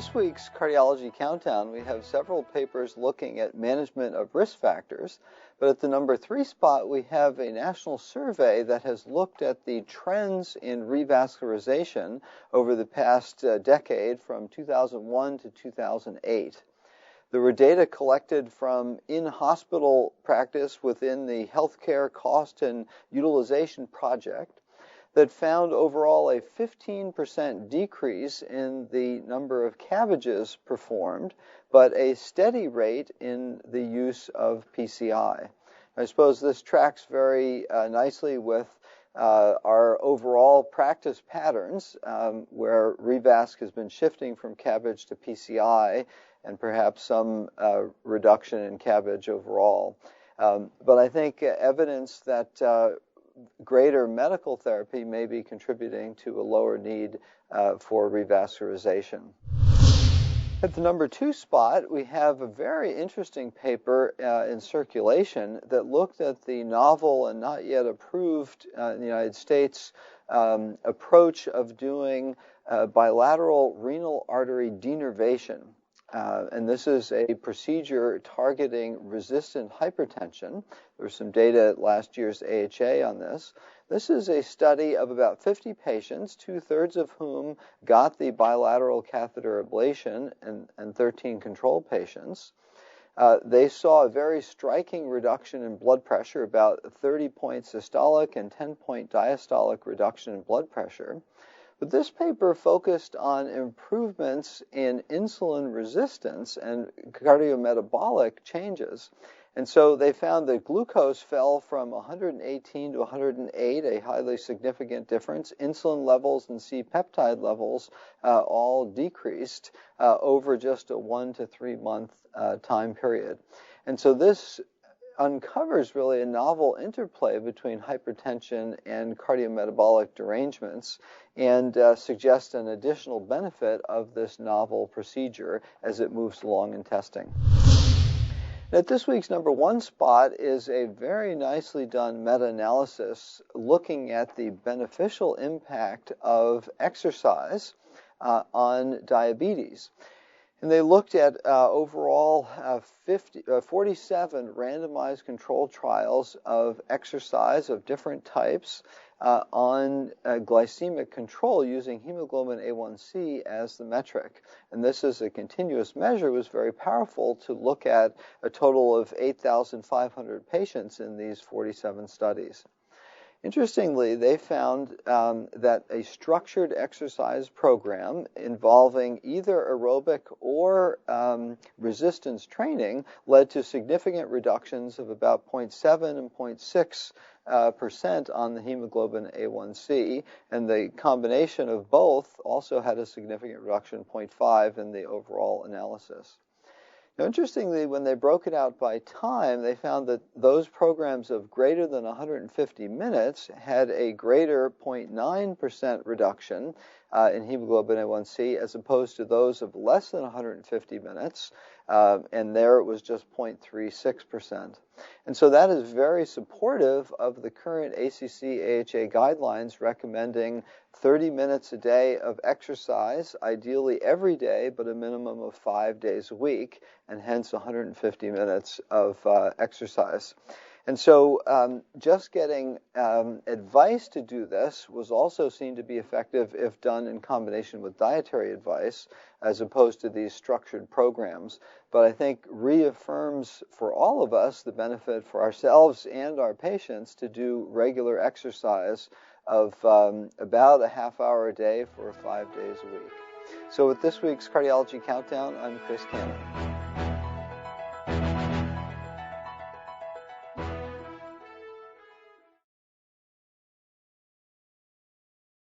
this week's Cardiology Countdown, we have several papers looking at management of risk factors, but at the number 3 spot, we have a national survey that has looked at the trends in revascularization over the past decade from 2001 to 2008. There were data collected from in-hospital practice within the Healthcare Cost and Utilization Project that found overall a 15% decrease in the number of CABGs performed, but a steady rate in the use of PCI. I suppose this tracks very nicely with our overall practice patterns, where Revasc has been shifting from CABG to PCI and perhaps some reduction in CABG overall. But I think evidence that greater medical therapy may be contributing to a lower need for revascularization. At the number 2 spot, we have a very interesting paper in Circulation that looked at the novel and not yet approved in the United States approach of doing bilateral renal artery denervation. And this is a procedure targeting resistant hypertension. There was some data at last year's AHA on this. This is a study of about 50 patients, 2/3 of whom got the bilateral catheter ablation and 13 control patients. They saw a very striking reduction in blood pressure, about 30-point systolic and 10-point diastolic reduction in blood pressure. But this paper focused on improvements in insulin resistance and cardiometabolic changes. And so they found that glucose fell from 118 to 108, a highly significant difference. Insulin levels and C-peptide levels all decreased over just a 1 to 3 month time period. And so this uncovers really a novel interplay between hypertension and cardiometabolic derangements and suggests an additional benefit of this novel procedure as it moves along in testing. At this week's number 1 spot is a very nicely done meta-analysis looking at the beneficial impact of exercise on diabetes. And they looked at overall 47 randomized controlled trials of exercise of different types on glycemic control using hemoglobin A1C as the metric. And this is a continuous measure. It was very powerful to look at a total of 8,500 patients in these 47 studies. Interestingly, they found that a structured exercise program involving either aerobic or resistance training led to significant reductions of about 0.7 and 0.6% on the hemoglobin A1C, and the combination of both also had a significant reduction, 0.5, in the overall analysis. Now, interestingly, when they broke it out by time, they found that those programs of greater than 150 minutes had a greater 0.9% reduction in hemoglobin A1C as opposed to those of less than 150 minutes, and there it was just 0.36%. And so that is very supportive of the current ACC-AHA guidelines recommending 30 minutes a day of exercise, ideally every day, but a minimum of 5 days a week, and hence 150 minutes of exercise. And so just getting advice to do this was also seen to be effective if done in combination with dietary advice as opposed to these structured programs. But I think reaffirms for all of us the benefit for ourselves and our patients to do regular exercise of about a half hour a day for 5 days a week. So with this week's Cardiology Countdown, I'm Chris Cannon.